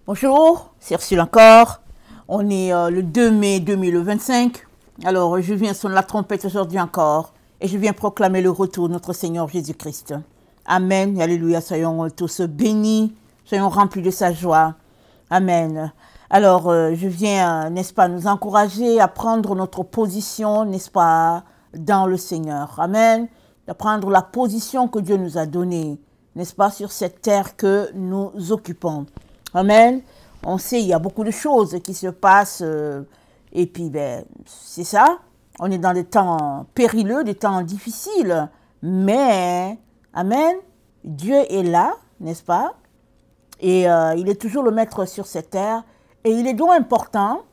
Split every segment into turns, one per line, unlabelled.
Bonjour, c'est Ursule encore. On est le 2 mai 2025. Alors, je viens sonner la trompette aujourd'hui encore et je viens proclamer le retour de notre Seigneur Jésus-Christ. Amen. Alléluia. Soyons tous bénis, soyons remplis de sa joie. Amen. Alors, je viens, n'est-ce pas, nous encourager à prendre notre position, n'est-ce pas, dans le Seigneur. Amen. À prendre la position que Dieu nous a donnée, n'est-ce pas, sur cette terre que nous occupons. Amen. On sait, il y a beaucoup de choses qui se passent et puis, c'est ça. On est dans des temps périlleux, des temps difficiles. Mais, amen, Dieu est là, n'est-ce pas? Et il est toujours le maître sur cette terre. Et il est donc important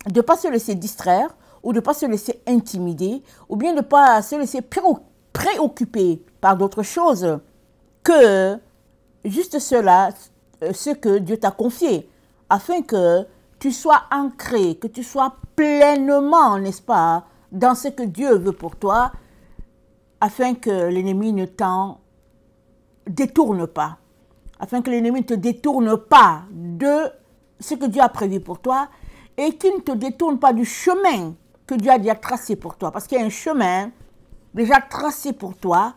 de ne pas se laisser distraire ou de ne pas se laisser intimider ou bien de ne pas se laisser préoccuper par d'autres choses que juste cela, ce que Dieu t'a confié, afin que tu sois ancré, que tu sois pleinement, n'est-ce pas, dans ce que Dieu veut pour toi, afin que l'ennemi ne t'en détourne pas, afin que l'ennemi ne te détourne pas de ce que Dieu a prévu pour toi et qu'il ne te détourne pas du chemin que Dieu a déjà tracé pour toi. Parce qu'il y a un chemin déjà tracé pour toi,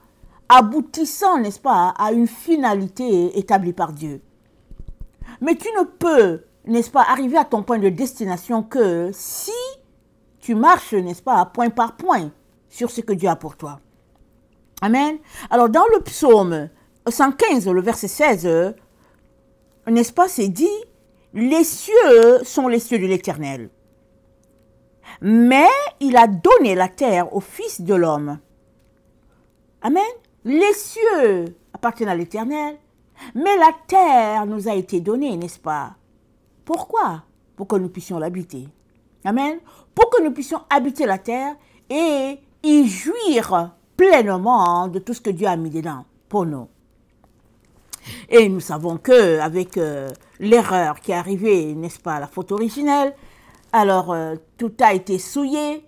aboutissant, n'est-ce pas, à une finalité établie par Dieu. Mais tu ne peux, n'est-ce pas, arriver à ton point de destination que si tu marches, n'est-ce pas, point par point sur ce que Dieu a pour toi. Amen. Alors, dans le psaume 115, le verset 16, n'est-ce pas, c'est dit, les cieux sont les cieux de l'Éternel. Mais il a donné la terre au Fils de l'homme. Amen. Les cieux appartiennent à l'Éternel. Mais la terre nous a été donnée, n'est-ce pas? Pourquoi? Pour que nous puissions l'habiter. Amen. Pour que nous puissions habiter la terre et y jouir pleinement de tout ce que Dieu a mis dedans pour nous. Et nous savons que avec l'erreur qui est arrivée, n'est-ce pas, la faute originelle, alors tout a été souillé,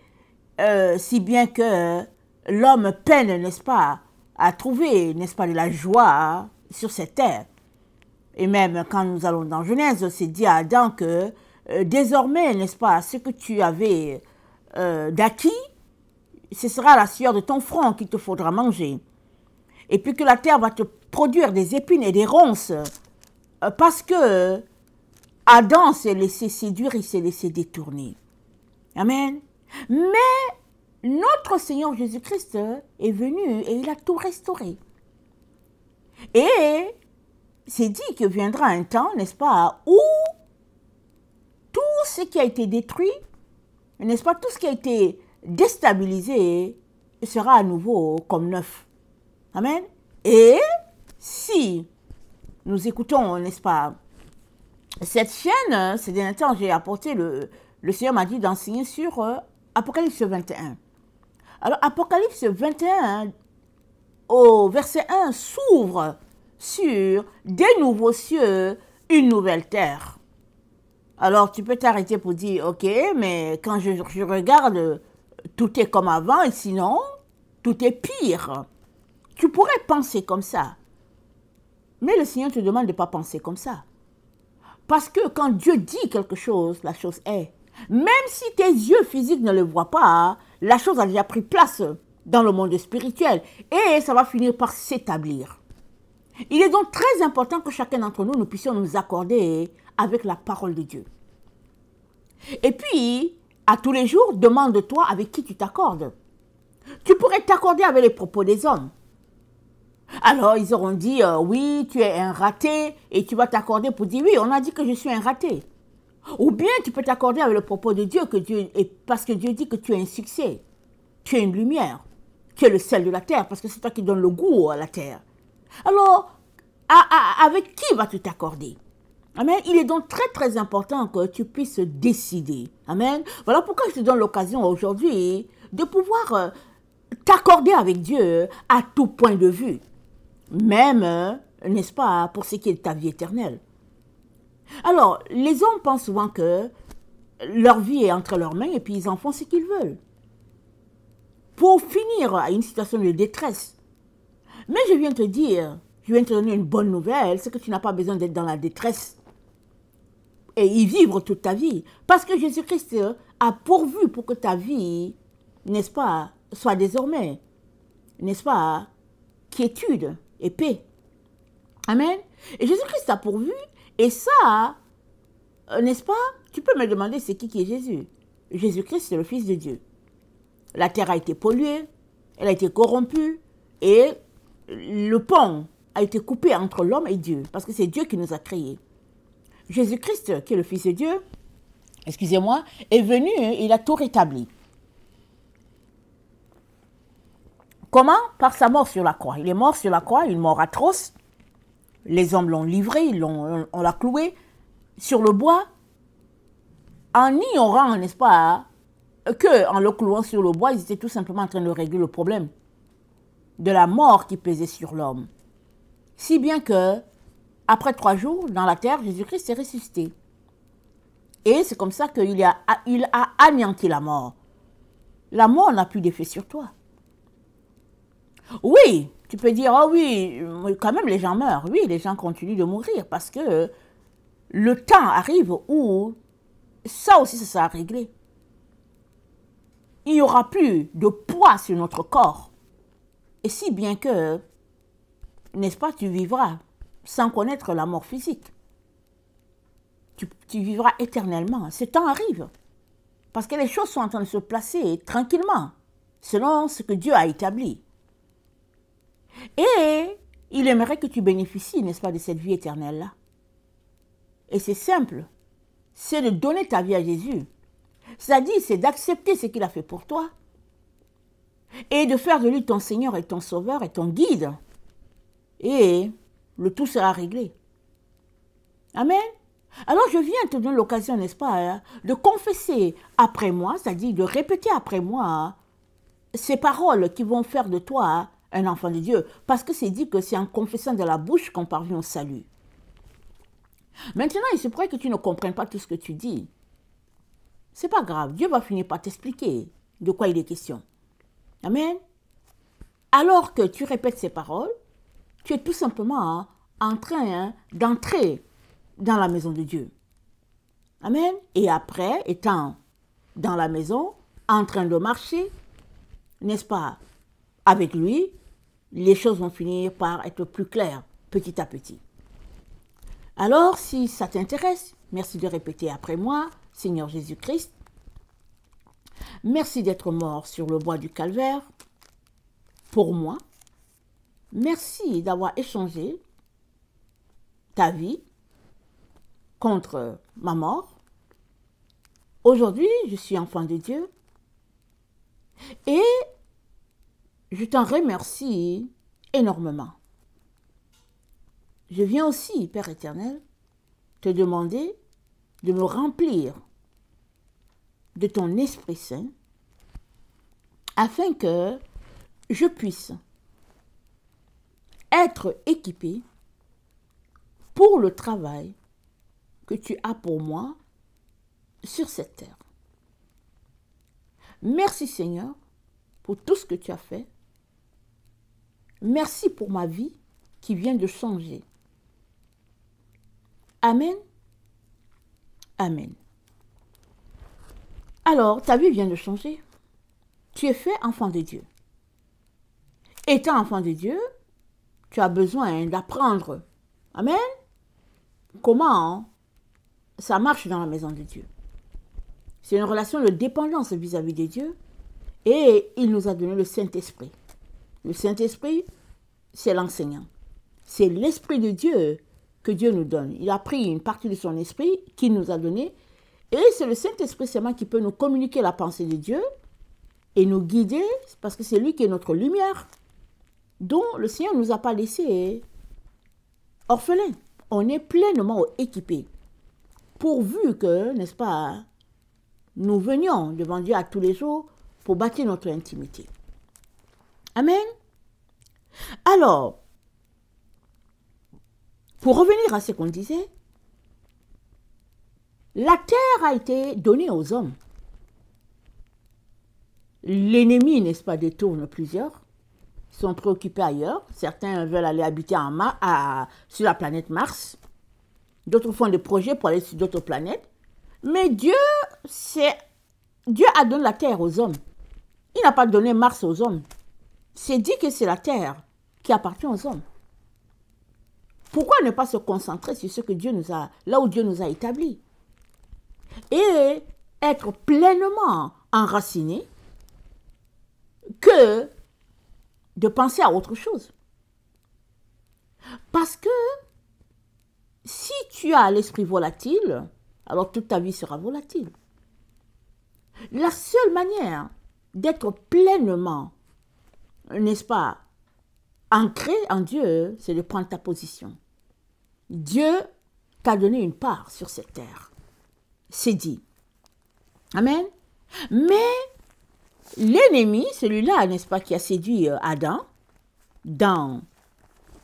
si bien que l'homme peine, n'est-ce pas, à trouver, n'est-ce pas, de la joie sur cette terre. Et même quand nous allons dans Genèse, c'est dit à Adam que désormais, n'est-ce pas, ce que tu avais d'acquis, ce sera la sueur de ton front qu'il te faudra manger. Et puis que la terre va te produire des épines et des ronces parce que Adam s'est laissé séduire, il s'est laissé détourner. Amen. Mais notre Seigneur Jésus-Christ est venu et il a tout restauré. Et c'est dit que viendra un temps, n'est-ce pas, où tout ce qui a été détruit, n'est-ce pas, tout ce qui a été déstabilisé sera à nouveau comme neuf. Amen. Et si nous écoutons, n'est-ce pas, cette chaîne, ces derniers temps, j'ai apporté, le Seigneur m'a dit d'enseigner sur Apocalypse 21. Alors, Apocalypse 21, au verset 1, s'ouvre sur des nouveaux cieux, une nouvelle terre. Alors, tu peux t'arrêter pour dire, ok, mais quand je regarde, tout est comme avant, et sinon, tout est pire. Tu pourrais penser comme ça. Mais le Seigneur te demande de ne pas penser comme ça. Parce que quand Dieu dit quelque chose, la chose est. Même si tes yeux physiques ne le voient pas, la chose a déjà pris place dans le monde spirituel. Et ça va finir par s'établir. Il est donc très important que chacun d'entre nous, nous puissions nous accorder avec la parole de Dieu. Et puis, à tous les jours, demande-toi avec qui tu t'accordes. Tu pourrais t'accorder avec les propos des hommes. Alors, ils auront dit, oui, tu es un raté, et tu vas t'accorder pour dire, oui, on a dit que je suis un raté. Ou bien, tu peux t'accorder avec le propos de Dieu, parce que Dieu dit que tu es un succès, tu es une lumière, tu es le sel de la terre, parce que c'est toi qui donnes le goût à la terre. Alors, avec qui vas-tu t'accorder? Amen. Il est donc très, très important que tu puisses décider. Amen. Voilà pourquoi je te donne l'occasion aujourd'hui de pouvoir t'accorder avec Dieu à tout point de vue. Même, n'est-ce pas, pour ce qui est de ta vie éternelle. Alors, les hommes pensent souvent que leur vie est entre leurs mains et puis ils en font ce qu'ils veulent. Pour finir à une situation de détresse. Mais je viens te dire, je viens te donner une bonne nouvelle, c'est que tu n'as pas besoin d'être dans la détresse. et y vivre toute ta vie. Parce que Jésus-Christ a pourvu pour que ta vie, n'est-ce pas, soit désormais, n'est-ce pas, quiétude et paix. Amen. Et Jésus-Christ a pourvu, et ça, n'est-ce pas, tu peux me demander c'est qui est Jésus. Jésus-Christ, c'est le Fils de Dieu. La terre a été polluée, elle a été corrompue, et le pont a été coupé entre l'homme et Dieu, parce que c'est Dieu qui nous a créés. Jésus-Christ, qui est le Fils de Dieu, excusez-moi, est venu, il a tout rétabli. Comment? Par sa mort sur la croix. Il est mort sur la croix, une mort atroce. Les hommes l'ont livré, on l'a cloué sur le bois, en ignorant, n'est-ce pas, qu'en le clouant sur le bois, ils étaient tout simplement en train de régler le problème de la mort qui pesait sur l'homme. Si bien que, après 3 jours, dans la terre, Jésus-Christ est ressuscité. Et c'est comme ça qu'il a anéanti la mort. La mort n'a plus d'effet sur toi. Oui, tu peux dire, oh oui, quand même les gens meurent. Oui, les gens continuent de mourir parce que le temps arrive où ça aussi, ça sera réglé. Il n'y aura plus de poids sur notre corps. Et si bien que, n'est-ce pas, tu vivras sans connaître la mort physique. Tu vivras éternellement. Ce temps arrive. Parce que les choses sont en train de se placer tranquillement, selon ce que Dieu a établi. Et il aimerait que tu bénéficies, n'est-ce pas, de cette vie éternelle-là. Et c'est simple. C'est de donner ta vie à Jésus. C'est-à-dire, c'est d'accepter ce qu'il a fait pour toi. Et de faire de lui ton Seigneur et ton Sauveur et ton guide. Et le tout sera réglé. Amen. Alors je viens te donner l'occasion, n'est-ce pas, de confesser après moi, c'est-à-dire de répéter après moi ces paroles qui vont faire de toi un enfant de Dieu. Parce que c'est dit que c'est en confessant de la bouche qu'on parvient au salut. Maintenant, il se pourrait que tu ne comprennes pas tout ce que tu dis. C'est pas grave, Dieu va finir par t'expliquer de quoi il est question. Amen. Alors que tu répètes ces paroles, tu es tout simplement en train d'entrer dans la maison de Dieu. Amen. Et après, étant dans la maison, en train de marcher, n'est-ce pas, avec lui, les choses vont finir par être plus claires, petit à petit. Alors, si ça t'intéresse, merci de répéter après moi, Seigneur Jésus-Christ, merci d'être mort sur le bois du calvaire pour moi. Merci d'avoir échangé ta vie contre ma mort. Aujourd'hui, je suis enfant de Dieu et je t'en remercie énormément. Je viens aussi, Père éternel, te demander de me remplir de ton Esprit Saint afin que je puisse être équipé pour le travail que tu as pour moi sur cette terre. Merci Seigneur pour tout ce que tu as fait. Merci pour ma vie qui vient de changer. Amen. Amen. Alors, ta vie vient de changer. Tu es fait enfant de Dieu. Étant enfant de Dieu, tu as besoin d'apprendre. Amen. Comment ça marche dans la maison de Dieu. C'est une relation de dépendance vis-à-vis de Dieu. Et il nous a donné le Saint-Esprit. Le Saint-Esprit, c'est l'enseignant. C'est l'Esprit de Dieu que Dieu nous donne. Il a pris une partie de son esprit qu'il nous a donné. Et c'est le Saint-Esprit seulement qui peut nous communiquer la pensée de Dieu et nous guider, parce que c'est lui qui est notre lumière, dont le Seigneur ne nous a pas laissés orphelins. On est pleinement équipés, pourvu que, n'est-ce pas, nous venions devant Dieu à tous les jours pour bâtir notre intimité. Amen. Alors, pour revenir à ce qu'on disait, la terre a été donnée aux hommes. L'ennemi, n'est-ce pas, détourne plusieurs, sont préoccupés ailleurs. Certains veulent aller habiter sur la planète Mars. d'autres font des projets pour aller sur d'autres planètes. Mais Dieu a donné la terre aux hommes. Il n'a pas donné Mars aux hommes. C'est dit que c'est la terre qui appartient aux hommes. Pourquoi ne pas se concentrer sur ce que Dieu nous a, là où Dieu nous a établis, et être pleinement enraciné que de penser à autre chose? Parce que si tu as l'esprit volatile, alors toute ta vie sera volatile. La seule manière d'être pleinement, n'est-ce pas, ancré en Dieu, c'est de prendre ta position. Dieu t'a donné une part sur cette terre. C'est dit. Amen. Mais l'ennemi, celui-là, n'est-ce pas, qui a séduit Adam dans,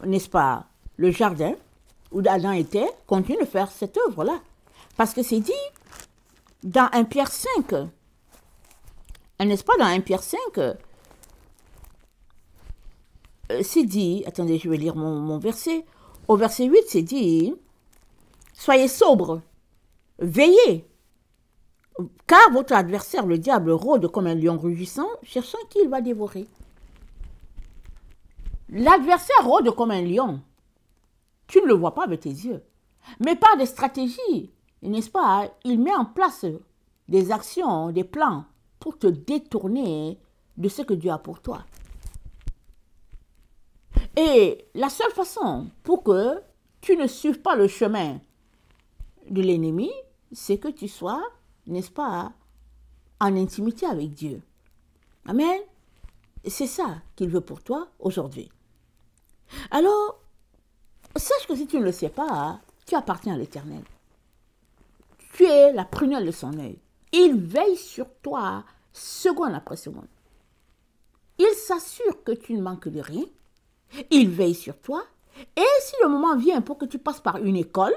n'est-ce pas, le jardin où Adam était, continue de faire cette œuvre-là. Parce que c'est dit dans 1 Pierre 5, n'est-ce pas, dans 1 Pierre 5, c'est dit, attendez, je vais lire mon verset, au verset 8, c'est dit, soyez sobres, veillez, car votre adversaire, le diable, rôde comme un lion rugissant, cherchant qui il va dévorer. L'adversaire rôde comme un lion. Tu ne le vois pas avec tes yeux. Mais par des stratégies, n'est-ce pas, il met en place des actions, des plans pour te détourner de ce que Dieu a pour toi. Et la seule façon pour que tu ne suives pas le chemin de l'ennemi, c'est que tu sois, n'est-ce pas, en intimité avec Dieu. Amen. C'est ça qu'il veut pour toi aujourd'hui. Alors, sache que si tu ne le sais pas, tu appartiens à l'Éternel. Tu es la prunelle de son œil. Il veille sur toi seconde après seconde. Il s'assure que tu ne manques de rien. Il veille sur toi. Et si le moment vient pour que tu passes par une école,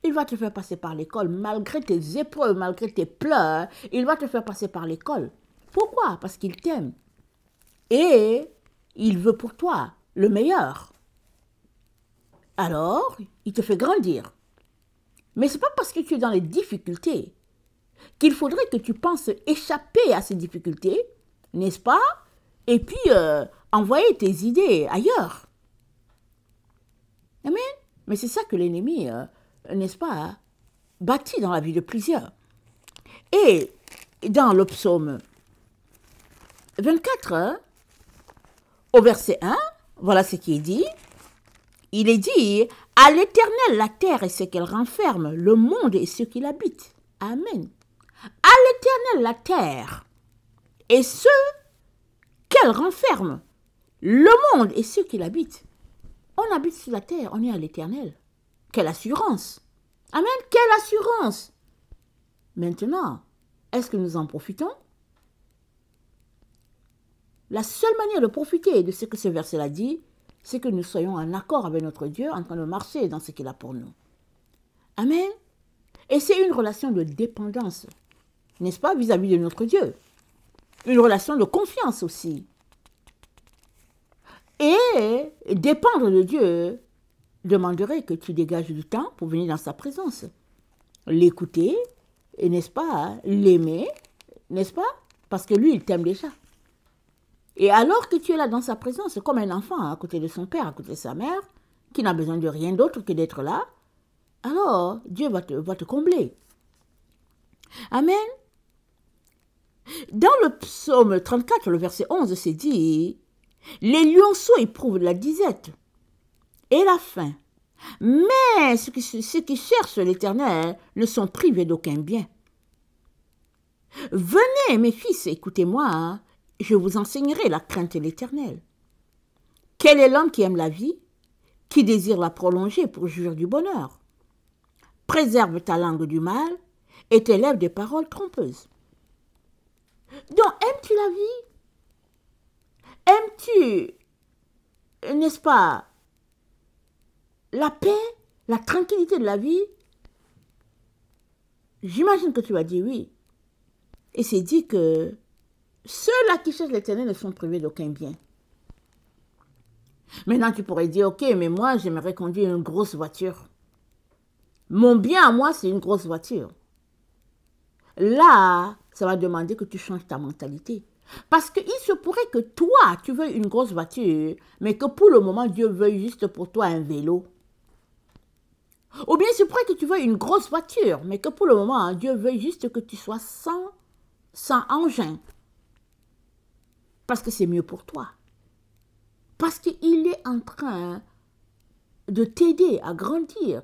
il va te faire passer par l'école. Malgré tes épreuves, malgré tes pleurs, il va te faire passer par l'école. Pourquoi? Parce qu'il t'aime. Et il veut pour toi le meilleur. Alors, il te fait grandir. Mais ce n'est pas parce que tu es dans les difficultés qu'il faudrait que tu penses échapper à ces difficultés, n'est-ce pas? Et puis, envoyer tes idées ailleurs. Amen. Mais c'est ça que l'ennemi, n'est-ce pas, bâtit dans la vie de plusieurs. Et dans le psaume 24, au verset 1, voilà ce qui est dit. Il est dit, à l'Éternel la terre et ce qu'elle renferme, le monde et ceux qui l'habitent. Amen. À l'Éternel la terre et ceux qu'elle renferme, le monde et ceux qui l'habitent. On habite sur la terre, on est à l'Éternel. Quelle assurance! Amen, quelle assurance! Maintenant, est-ce que nous en profitons? La seule manière de profiter de ce que ce verset-là dit, c'est que nous soyons en accord avec notre Dieu, en train de marcher dans ce qu'il a pour nous. Amen. Et c'est une relation de dépendance, n'est-ce pas, vis-à-vis de notre Dieu. Une relation de confiance aussi. Et dépendre de Dieu demanderait que tu dégages du temps pour venir dans sa présence. L'écouter, et n'est-ce pas, l'aimer, n'est-ce pas, parce que lui, il t'aime déjà. Et alors que tu es là dans sa présence, comme un enfant à côté de son père, à côté de sa mère, qui n'a besoin de rien d'autre que d'être là, alors Dieu va te combler. Amen. Dans le psaume 34, le verset 11, c'est dit, « Les lionceaux éprouvent la disette et la faim, mais ceux qui cherchent l'Éternel ne sont privés d'aucun bien. Venez, mes fils, écoutez-moi, je vous enseignerai la crainte de l'Éternel. Quel est l'homme qui aime la vie, qui désire la prolonger pour jouir du bonheur? Préserve ta langue du mal et tes lèvres des paroles trompeuses. » Donc, aimes-tu la vie? Aimes-tu, n'est-ce pas, la paix, la tranquillité de la vie? J'imagine que tu vas dire oui. Et c'est dit que ceux-là qui cherchent l'Éternel ne sont privés d'aucun bien. Maintenant, tu pourrais dire, ok, mais moi, j'aimerais conduire une grosse voiture. Mon bien à moi, c'est une grosse voiture. Là, ça va demander que tu changes ta mentalité. Parce qu'il se pourrait que toi, tu veuilles une grosse voiture, mais que pour le moment, Dieu veuille juste pour toi un vélo. Ou bien il se pourrait que tu veuilles une grosse voiture, mais que pour le moment, Dieu veuille juste que tu sois sans engin. Parce que c'est mieux pour toi. Parce qu'il est en train de t'aider à grandir,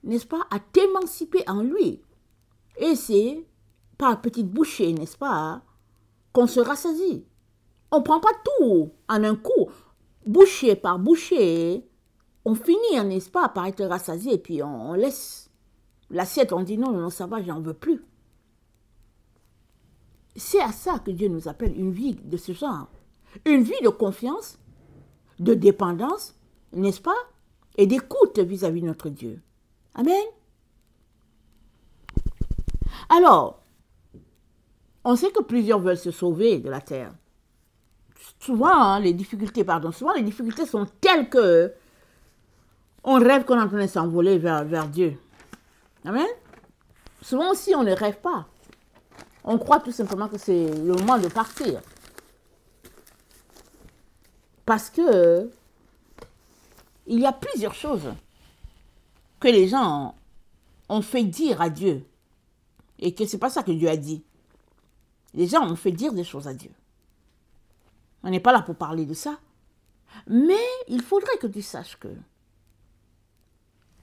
n'est-ce pas, à t'émanciper en lui. Et c'est par petites bouchées, n'est-ce pas, qu'on se rassasie. On ne prend pas tout en un coup. Bouchée par bouchée, on finit, n'est-ce pas, par être rassasié et puis on laisse l'assiette, on dit non, non, ça va, j'en veux plus. C'est à ça que Dieu nous appelle une vie de ce genre. Une vie de confiance, de dépendance, n'est-ce pas, et d'écoute vis-à-vis de notre Dieu. Amen. Alors, on sait que plusieurs veulent se sauver de la terre. Souvent, les difficultés sont telles que on rêve qu'on est en train de s'envoler vers Dieu. Amen. Souvent aussi, on ne rêve pas. On croit tout simplement que c'est le moment de partir. Parce que il y a plusieurs choses que les gens ont fait dire à Dieu. Et que ce n'est pas ça que Dieu a dit. Les gens ont fait dire des choses à Dieu. On n'est pas là pour parler de ça. Mais il faudrait que tu saches que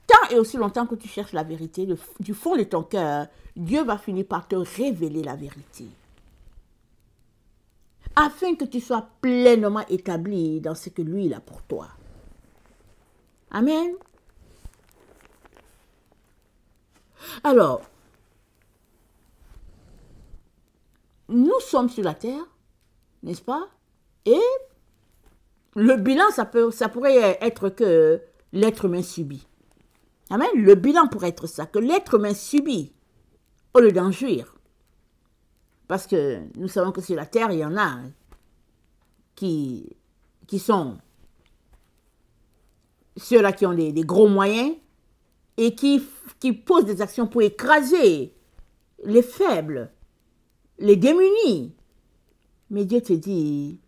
tant et aussi longtemps que tu cherches la vérité, du fond de ton cœur, Dieu va finir par te révéler la vérité. Afin que tu sois pleinement établi dans ce que lui, il a pour toi. Amen. Alors, nous sommes sur la terre, n'est-ce pas? Et le bilan, ça pourrait être que l'être humain subit. Amen. Le bilan pourrait être ça, que l'être humain subit au lieu d'en jouir. Parce que nous savons que sur la terre, il y en a qui sont ceux-là qui ont des gros moyens et qui posent des actions pour écraser les faibles, les démunis. Mais Dieu te dit,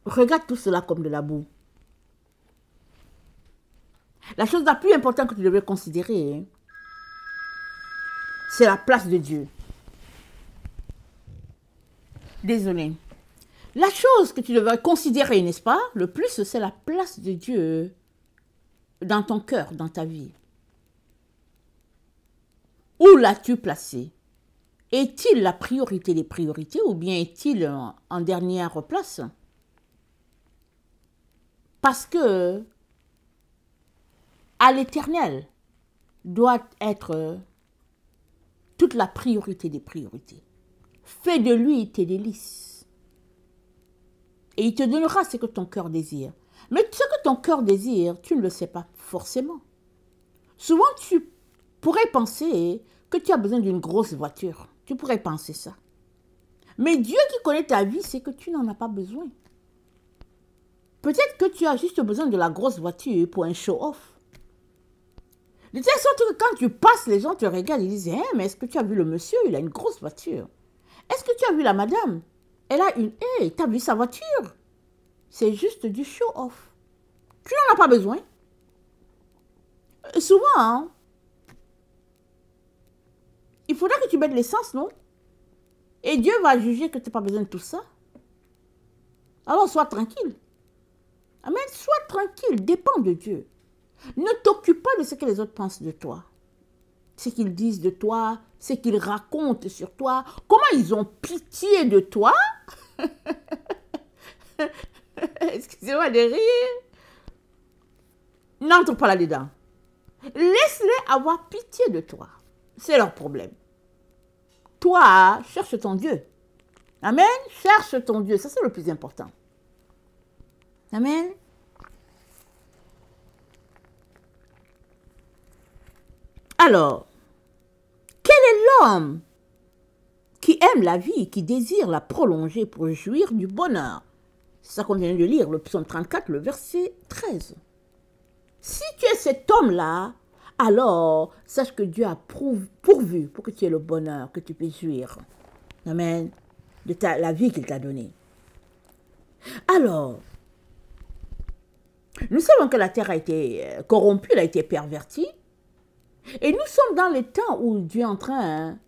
regarde tout cela comme de la boue. La chose la plus importante que tu devrais considérer, c'est la place de Dieu. Désolé. La chose que tu devrais considérer, n'est-ce pas, le plus, c'est la place de Dieu dans ton cœur, dans ta vie. Où l'as-tu placé? Est-il la priorité des priorités ou bien est-il en dernière place? Parce que à l'Éternel doit être toute la priorité des priorités. Fais de lui tes délices. Et il te donnera ce que ton cœur désire. Mais ce que ton cœur désire, tu ne le sais pas forcément. Souvent, tu pourrais penser que tu as besoin d'une grosse voiture. Tu pourrais penser ça. Mais Dieu qui connaît ta vie, c'est que tu n'en as pas besoin. Peut-être que tu as juste besoin de la grosse voiture pour un show-off. De telle sorte que quand tu passes, les gens te regardent et disent « mais est-ce que tu as vu le monsieur? Il a une grosse voiture. Est-ce que tu as vu la madame? Elle a une... Hey, tu as vu sa voiture? » C'est juste du show-off. Tu n'en as pas besoin. Souvent, hein, il faudra que tu mettes l'essence, non? Et Dieu va juger que tu n'as pas besoin de tout ça. Alors, sois tranquille. Amen. Sois tranquille, dépends de Dieu. Ne t'occupe pas de ce que les autres pensent de toi. Ce qu'ils disent de toi, ce qu'ils racontent sur toi. Comment ils ont pitié de toi. Excusez-moi de rire. N'entre pas là-dedans. Laisse-les avoir pitié de toi. C'est leur problème. Toi, cherche ton Dieu. Amen. Cherche ton Dieu. Ça, c'est le plus important. Amen. Alors, quel est l'homme qui aime la vie, qui désire la prolonger pour jouir du bonheur? C'est ça qu'on vient de lire, le psaume 34, le verset 13. Si tu es cet homme-là, alors sache que Dieu a pourvu pour que tu aies le bonheur, que tu puisses jouir. Amen. De la vie qu'il t'a donnée. Alors, nous savons que la terre a été corrompue, elle a été pervertie. Et nous sommes dans les temps où Dieu est en train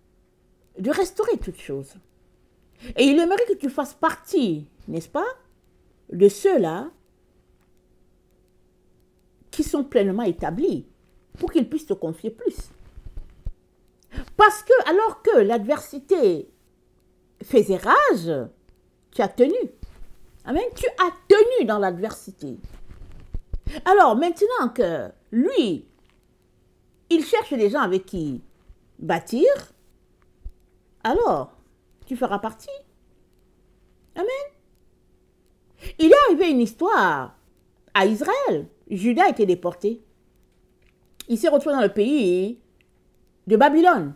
de restaurer toutes choses. Et il aimerait que tu fasses partie, n'est-ce pas, de ceux-là qui sont pleinement établis pour qu'ils puissent te confier plus. Parce que, alors que l'adversité faisait rage, tu as tenu. Amen. Tu as tenu dans l'adversité. Alors, maintenant que lui, il cherche des gens avec qui bâtir, alors, tu feras partie. Amen. Il est arrivé une histoire à Israël. Juda a été déporté. Il s'est retrouvé dans le pays de Babylone.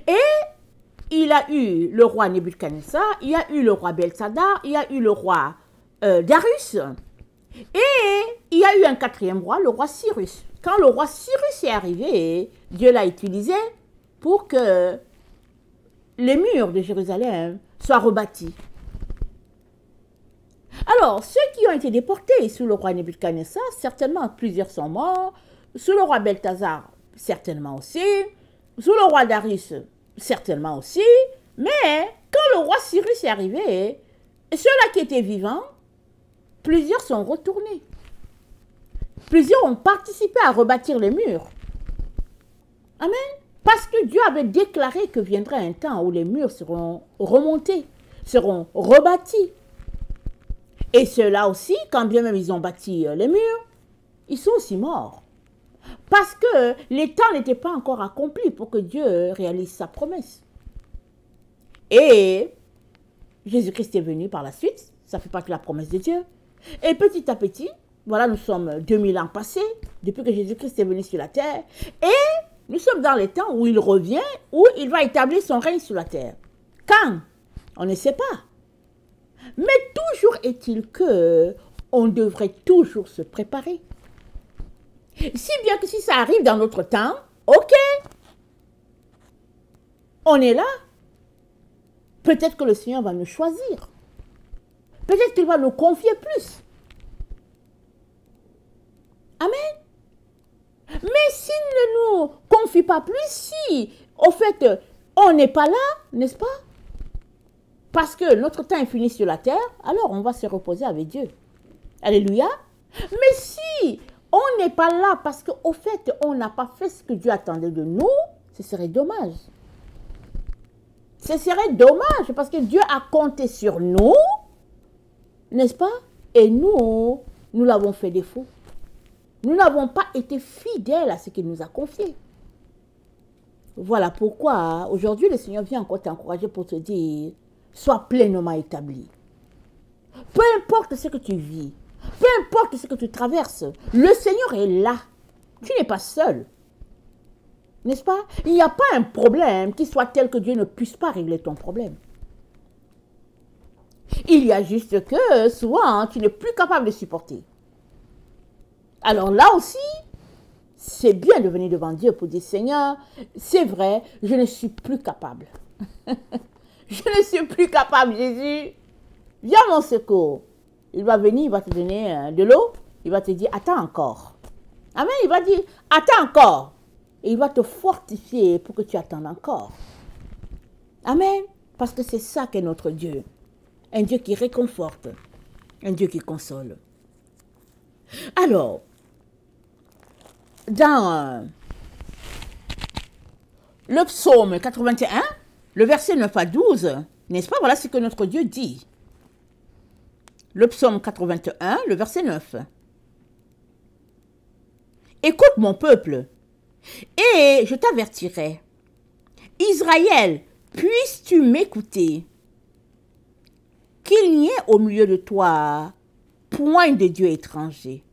Et il a eu le roi Nebuchadnezzar, il y a eu le roi Belshazzar, il y a eu le roi Darius. Et il y a eu un quatrième roi, le roi Cyrus. Quand le roi Cyrus est arrivé, Dieu l'a utilisé pour que les murs de Jérusalem soient rebâtis. Alors, ceux qui ont été déportés sous le roi Nebuchadnezzar, certainement plusieurs sont morts. Sous le roi Belshazzar, certainement aussi. Sous le roi Darius, certainement aussi. Mais quand le roi Cyrus est arrivé, ceux-là qui étaient vivants, plusieurs sont retournés. Plusieurs ont participé à rebâtir les murs. Amen. Parce que Dieu avait déclaré que viendrait un temps où les murs seront remontés, seront rebâtis. Et ceux-là aussi, quand bien même ils ont bâti les murs, ils sont aussi morts. Parce que les temps n'étaient pas encore accomplis pour que Dieu réalise sa promesse. Et Jésus-Christ est venu par la suite, ça fait partie de la promesse de Dieu. Et petit à petit, voilà, nous sommes 2000 ans passés, depuis que Jésus-Christ est venu sur la terre. Et nous sommes dans les temps où il revient, où il va établir son règne sur la terre. Quand? On ne sait pas. Mais toujours est-il que on devrait toujours se préparer. Si bien que si ça arrive dans notre temps, ok, on est là. Peut-être que le Seigneur va nous choisir. Peut-être qu'il va nous confier plus. Amen. Mais s'il ne nous confie pas plus, si au fait on n'est pas là, n'est-ce pas? Parce que notre temps est fini sur la terre, alors on va se reposer avec Dieu. Alléluia. Mais si on n'est pas là parce qu'au fait on n'a pas fait ce que Dieu attendait de nous, ce serait dommage. Ce serait dommage parce que Dieu a compté sur nous, n'est-ce pas? Et nous l'avons fait défaut. Nous n'avons pas été fidèles à ce qu'il nous a confié. Voilà pourquoi aujourd'hui le Seigneur vient encore t'encourager pour te dire, sois pleinement établi. Peu importe ce que tu vis, peu importe ce que tu traverses, le Seigneur est là. Tu n'es pas seul. N'est-ce pas? Il n'y a pas un problème qui soit tel que Dieu ne puisse pas régler ton problème. Il y a juste que souvent tu n'es plus capable de supporter. Alors là aussi, c'est bien de venir devant Dieu pour dire, Seigneur, c'est vrai, je ne suis plus capable. Je ne suis plus capable, Jésus. Viens à mon secours. Il va venir, il va te donner de l'eau. Il va te dire, attends encore. Amen, il va dire, attends encore. Et il va te fortifier pour que tu attendes encore. Amen. Parce que c'est ça qu'est notre Dieu. Un Dieu qui réconforte. Un Dieu qui console. Alors, dans le psaume 81, le verset 9 à 12, n'est-ce pas? Voilà ce que notre Dieu dit. Le psaume 81, le verset 9. Écoute mon peuple, et je t'avertirai. Israël, puisses-tu m'écouter? Qu'il n'y ait au milieu de toi point de Dieu étranger.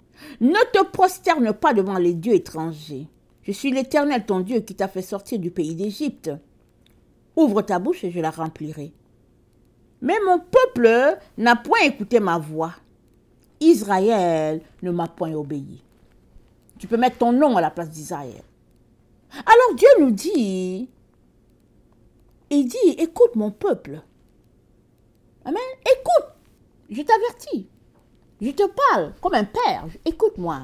Ne te prosterne pas devant les dieux étrangers. Je suis l'Éternel, ton Dieu, qui t'a fait sortir du pays d'Égypte. Ouvre ta bouche et je la remplirai. Mais mon peuple n'a point écouté ma voix. Israël ne m'a point obéi. Tu peux mettre ton nom à la place d'Israël. Alors Dieu nous dit, il dit, écoute mon peuple. Amen. Écoute, je t'avertis. Je te parle comme un père. Écoute-moi.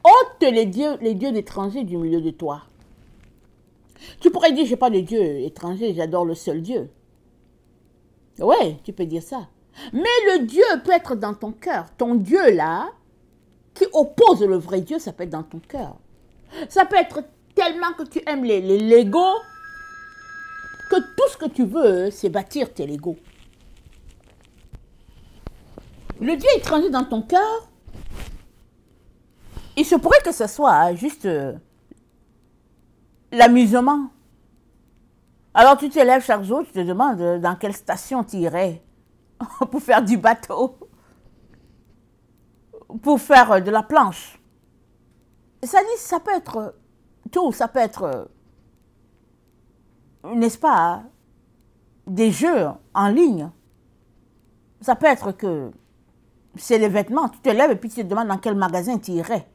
Ôte les dieux d'étrangers du milieu de toi. Tu pourrais dire, je n'ai pas de Dieu étranger, j'adore le seul Dieu. Oui, tu peux dire ça. Mais le Dieu peut être dans ton cœur. Ton Dieu là, qui oppose le vrai Dieu, ça peut être dans ton cœur. Ça peut être tellement que tu aimes les Legos, que tout ce que tu veux, c'est bâtir tes Legos. Le Dieu étranger dans ton cœur, il se pourrait que ce soit juste l'amusement. Alors tu te lèves chaque jour, tu te demandes dans quelle station tu irais pour faire du bateau, pour faire de la planche. Ça dit, ça peut être tout, ça peut être, n'est-ce pas, des jeux en ligne. Ça peut être que c'est les vêtements. Tu te lèves et puis tu te demandes dans quel magasin tu irais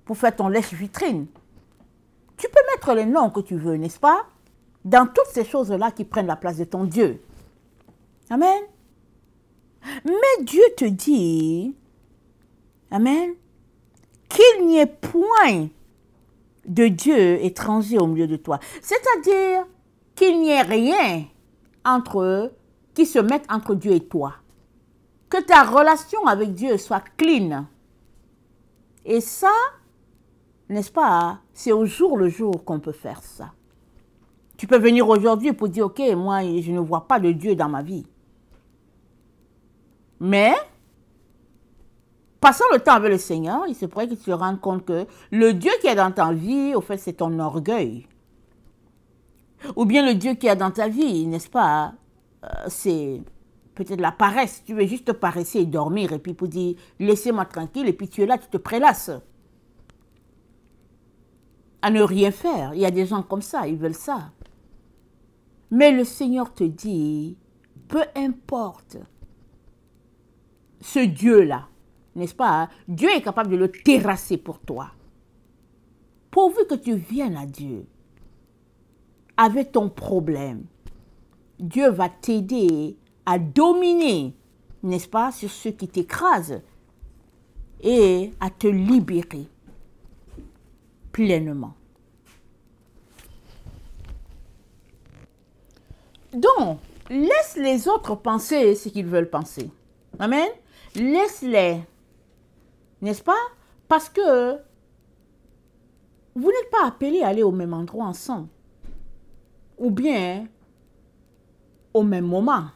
pour faire ton lèche-vitrine. Tu peux mettre les noms que tu veux, n'est-ce pas, dans toutes ces choses-là qui prennent la place de ton Dieu. Amen. Mais Dieu te dit, amen, qu'il n'y ait point de Dieu étranger au milieu de toi. C'est-à-dire qu'il n'y ait rien entre eux qui se mette entre Dieu et toi. Que ta relation avec Dieu soit clean. Et ça, n'est-ce pas, c'est au jour le jour qu'on peut faire ça. Tu peux venir aujourd'hui pour dire, ok, moi, je ne vois pas de Dieu dans ma vie. Mais, passant le temps avec le Seigneur, il se pourrait que tu te rendes compte que le Dieu qui est dans ta vie, au fait, c'est ton orgueil. Ou bien le Dieu qui est dans ta vie, n'est-ce pas, c'est peut-être la paresse. Tu veux juste te paresser et dormir, et puis pour dire, laissez-moi tranquille, et puis tu es là, tu te prélasses. À ne rien faire. Il y a des gens comme ça, ils veulent ça. Mais le Seigneur te dit, peu importe ce Dieu-là, n'est-ce pas? Dieu est capable de le terrasser pour toi. Pourvu que tu viennes à Dieu avec ton problème, Dieu va t'aider à dominer, n'est-ce pas, sur ceux qui t'écrasent et à te libérer pleinement. Donc, laisse les autres penser ce qu'ils veulent penser. Amen. Laisse-les. N'est-ce pas? Parce que vous n'êtes pas appelés à aller au même endroit ensemble. Ou bien au même moment.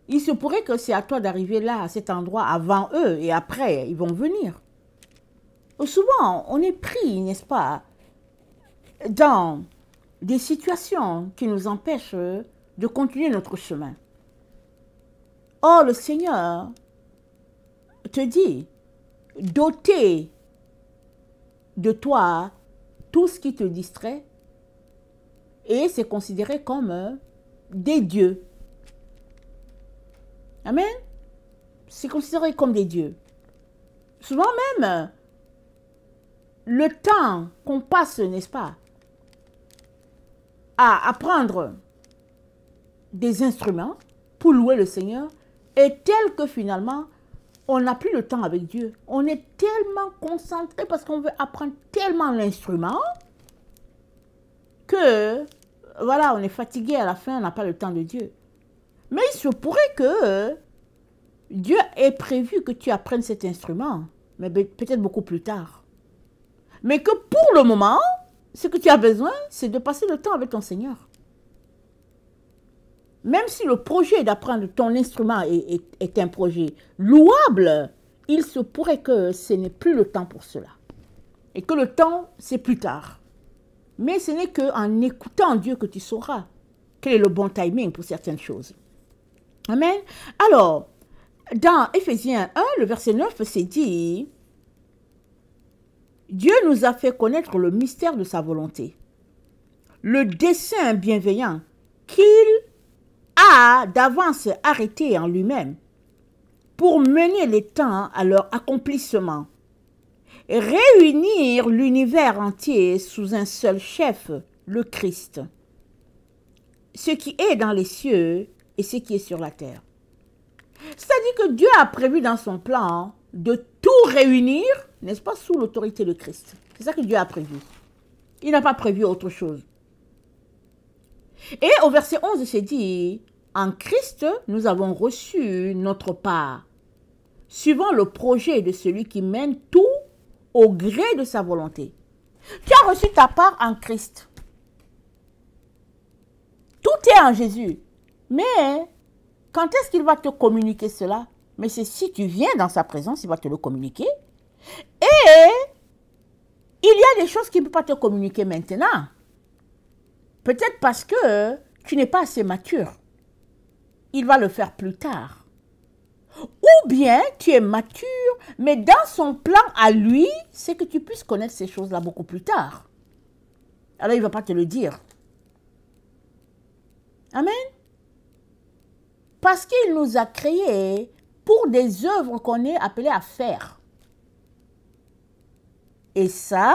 Il se pourrait que c'est à toi d'arriver là, à cet endroit, avant eux, et après, ils vont venir. Souvent, on est pris, n'est-ce pas, dans des situations qui nous empêchent de continuer notre chemin. Or, le Seigneur te dit, doter de toi tout ce qui te distrait, et c'est considéré comme des dieux. Amen. C'est considéré comme des dieux. Souvent même, le temps qu'on passe, n'est-ce pas, à apprendre des instruments pour louer le Seigneur est tel que finalement, on n'a plus le temps avec Dieu. On est tellement concentré parce qu'on veut apprendre tellement l'instrument que, voilà, on est fatigué à la fin, on n'a pas le temps de Dieu. Mais il se pourrait que Dieu ait prévu que tu apprennes cet instrument, mais peut-être beaucoup plus tard. Mais que pour le moment, ce que tu as besoin, c'est de passer le temps avec ton Seigneur. Même si le projet d'apprendre ton instrument est un projet louable, il se pourrait que ce n'est plus le temps pour cela. Et que le temps, c'est plus tard. Mais ce n'est qu'en écoutant Dieu que tu sauras quel est le bon timing pour certaines choses. Amen. Alors, dans Éphésiens 1, le verset 9, c'est dit, Dieu nous a fait connaître le mystère de sa volonté, le dessein bienveillant qu'il a d'avance arrêté en lui-même pour mener les temps à leur accomplissement, réunir l'univers entier sous un seul chef, le Christ, ce qui est dans les cieux et ce qui est sur la terre. C'est-à-dire que Dieu a prévu dans son plan de tout réunir, n'est-ce pas, sous l'autorité de Christ. C'est ça que Dieu a prévu. Il n'a pas prévu autre chose. Et au verset 11, c'est dit, en Christ, nous avons reçu notre part, suivant le projet de celui qui mène tout au gré de sa volonté. Tu as reçu ta part en Christ. Tout est en Jésus. Mais quand est-ce qu'il va te communiquer cela? Mais c'est si tu viens dans sa présence, il va te le communiquer. Et il y a des choses qu'il ne peut pas te communiquer maintenant. Peut-être parce que tu n'es pas assez mature. Il va le faire plus tard. Ou bien tu es mature, mais dans son plan à lui, c'est que tu puisses connaître ces choses-là beaucoup plus tard. Alors il ne va pas te le dire. Amen. Parce qu'il nous a créés pour des œuvres qu'on est appelé à faire. Et ça,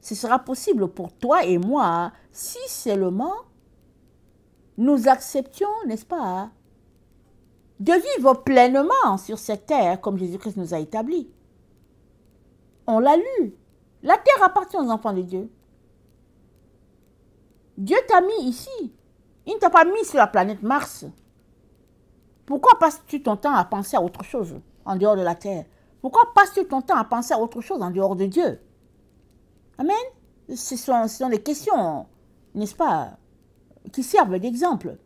ce sera possible pour toi et moi si seulement nous acceptions, n'est-ce pas, de vivre pleinement sur cette terre comme Jésus-Christ nous a établis. On l'a lu. La terre appartient aux enfants de Dieu. Dieu t'a mis ici. Il ne t'a pas mis sur la planète Mars. Pourquoi passes-tu ton temps à penser à autre chose en dehors de la terre? Pourquoi passes-tu ton temps à penser à autre chose en dehors de Dieu? Amen. Ce sont des questions, n'est-ce pas, qui servent d'exemple.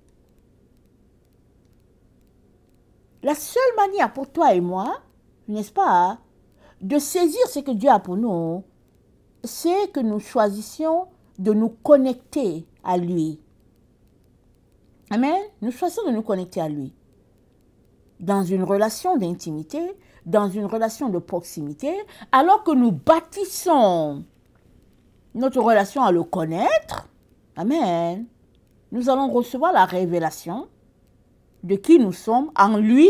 La seule manière pour toi et moi, n'est-ce pas, de saisir ce que Dieu a pour nous, c'est que nous choisissions de nous connecter à lui. Amen. Nous choisissons de nous connecter à lui. Dans une relation d'intimité, dans une relation de proximité, alors que nous bâtissons notre relation à le connaître, amen, nous allons recevoir la révélation de qui nous sommes en lui.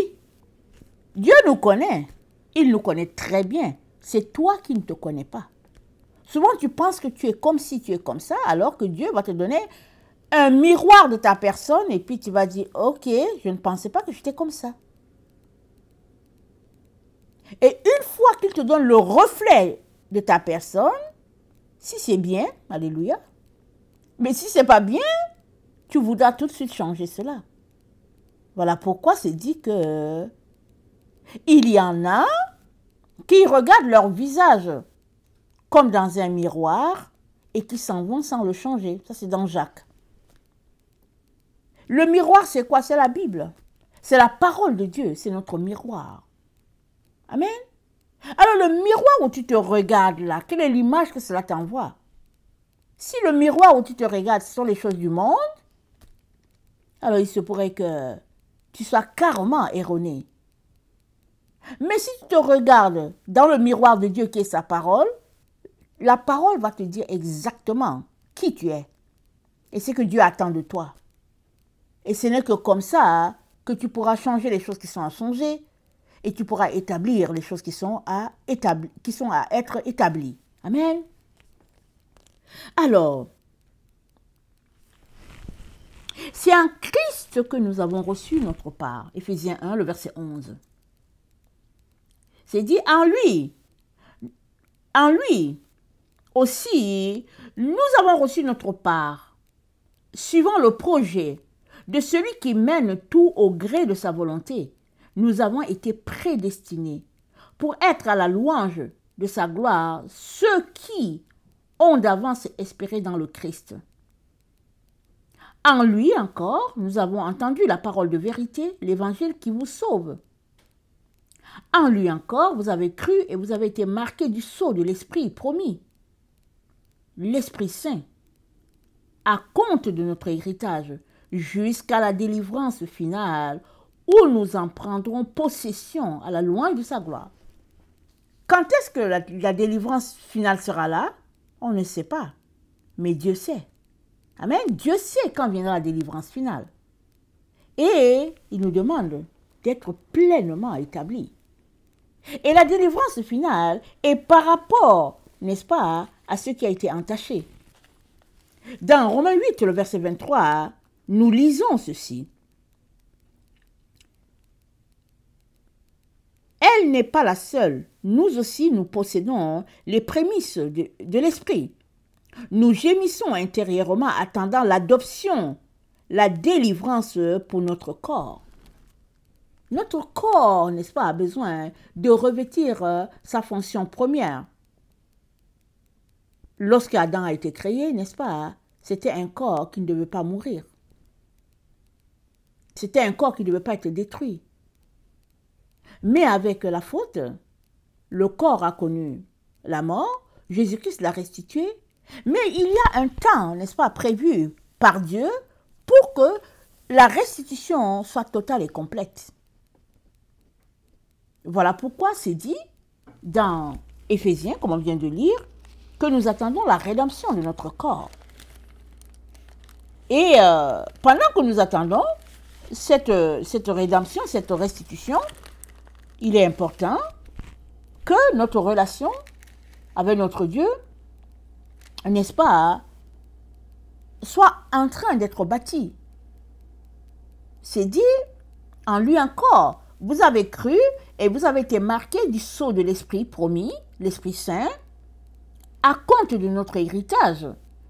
Dieu nous connaît. Il nous connaît très bien. C'est toi qui ne te connais pas. Souvent, tu penses que tu es comme si tu es comme ça, alors que Dieu va te donner un miroir de ta personne et puis tu vas dire, ok, je ne pensais pas que j'étais comme ça. Et une fois qu'il te donne le reflet de ta personne, si c'est bien, alléluia, mais si c'est pas bien, tu voudras tout de suite changer cela. Voilà pourquoi c'est dit que il y en a qui regardent leur visage comme dans un miroir et qui s'en vont sans le changer. Ça, c'est dans Jacques. Le miroir, c'est quoi? C'est la Bible. C'est la parole de Dieu. C'est notre miroir. Amen. Alors, le miroir où tu te regardes là, quelle est l'image que cela t'envoie? Si le miroir où tu te regardes, ce sont les choses du monde, alors il se pourrait que tu sois carrément erroné. Mais si tu te regardes dans le miroir de Dieu qui est sa parole, la parole va te dire exactement qui tu es et ce que Dieu attend de toi. Et ce n'est que comme ça que tu pourras changer les choses qui sont à changer et tu pourras établir les choses qui sont à être établies. Amen. Alors, c'est en Christ que nous avons reçu notre part. Éphésiens 1, le verset 11. C'est dit en lui aussi, nous avons reçu notre part, suivant le projet de celui qui mène tout au gré de sa volonté. Nous avons été prédestinés pour être à la louange de sa gloire, ceux qui ont d'avance espéré dans le Christ. En lui encore, nous avons entendu la parole de vérité, l'évangile qui vous sauve. En lui encore, vous avez cru et vous avez été marqués du sceau de l'Esprit promis, l'Esprit Saint, à compte de notre héritage, jusqu'à la délivrance finale, où nous en prendrons possession à la louange de sa gloire. Quand est-ce que la délivrance finale sera là? On ne sait pas, mais Dieu sait. Amen. Dieu sait quand viendra la délivrance finale. Et il nous demande d'être pleinement établis. Et la délivrance finale est par rapport, n'est-ce pas, à ce qui a été entaché. Dans Romains 8, le verset 23, nous lisons ceci. Elle n'est pas la seule. Nous aussi, nous possédons les prémices de l'esprit. Nous gémissons intérieurement, attendant l'adoption, la délivrance pour notre corps. Notre corps, n'est-ce pas, a besoin de revêtir sa fonction première. Lorsqu'Adam a été créé, n'est-ce pas, c'était un corps qui ne devait pas mourir. C'était un corps qui ne devait pas être détruit. Mais avec la faute, le corps a connu la mort, Jésus-Christ l'a restitué, mais il y a un temps, n'est-ce pas, prévu par Dieu pour que la restitution soit totale et complète. Voilà pourquoi c'est dit dans Éphésiens, comme on vient de lire, que nous attendons la rédemption de notre corps. Et pendant que nous attendons cette rédemption, cette restitution, il est important que notre relation avec notre Dieu, n'est-ce pas, soit en train d'être bâtie. C'est dit en lui encore, vous avez cru et vous avez été marqués du sceau de l'Esprit promis, l'Esprit Saint, à compte de notre héritage,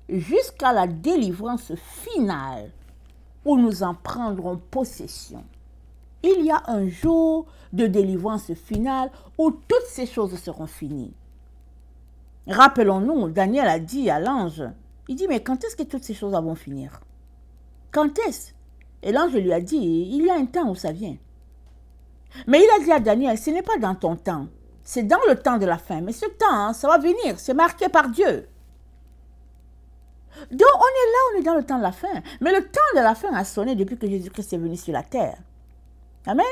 jusqu'à la délivrance finale, où nous en prendrons possession. Il y a un jour de délivrance finale où toutes ces choses seront finies. Rappelons-nous, Daniel a dit à l'ange, il dit, mais quand est-ce que toutes ces choses vont finir? Quand est-ce? Et l'ange lui a dit, il y a un temps où ça vient. Mais il a dit à Daniel, ce n'est pas dans ton temps, c'est dans le temps de la fin. Mais ce temps, ça va venir, c'est marqué par Dieu. Donc on est là, on est dans le temps de la fin. Mais le temps de la fin a sonné depuis que Jésus-Christ est venu sur la terre. Amen.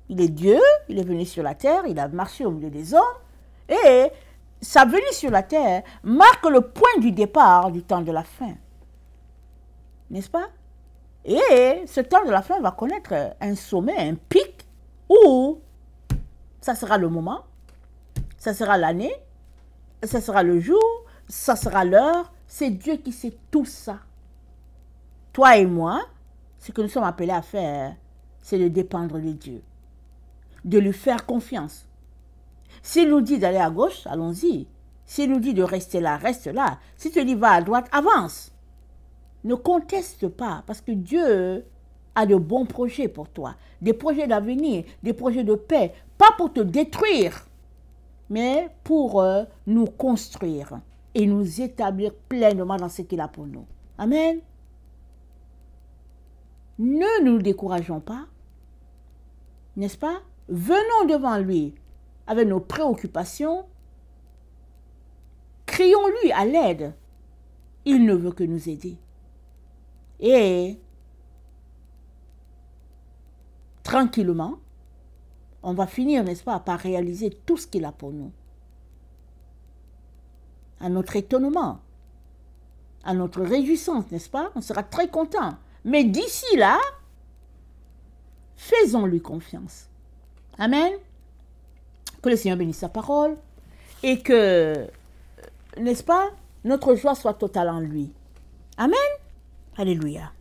Il est Dieu, il est venu sur la terre, il a marché au milieu des hommes. Et sa venue sur la terre marque le point du départ du temps de la fin. N'est-ce pas? Et ce temps de la fin va connaître un sommet, un pic, où ça sera le moment, ça sera l'année, ça sera le jour, ça sera l'heure. C'est Dieu qui sait tout ça. Toi et moi, ce que nous sommes appelés à faire, c'est de dépendre de Dieu, de lui faire confiance. S'il nous dit d'aller à gauche, allons-y. S'il nous dit de rester là, reste là. Si tu dis va à droite, avance. Ne conteste pas, parce que Dieu a de bons projets pour toi, des projets d'avenir, des projets de paix, pas pour te détruire, mais pour nous construire et nous établir pleinement dans ce qu'il a pour nous. Amen. Ne nous décourageons pas, n'est-ce pas? Venons devant lui avec nos préoccupations, crions-lui à l'aide. Il ne veut que nous aider. Et tranquillement, on va finir, n'est-ce pas, par réaliser tout ce qu'il a pour nous. À notre étonnement, à notre réjouissance, n'est-ce pas? On sera très content. Mais d'ici là, faisons-lui confiance. Amen. Que le Seigneur bénisse sa parole et que, n'est-ce pas, notre joie soit totale en lui. Amen. Alléluia.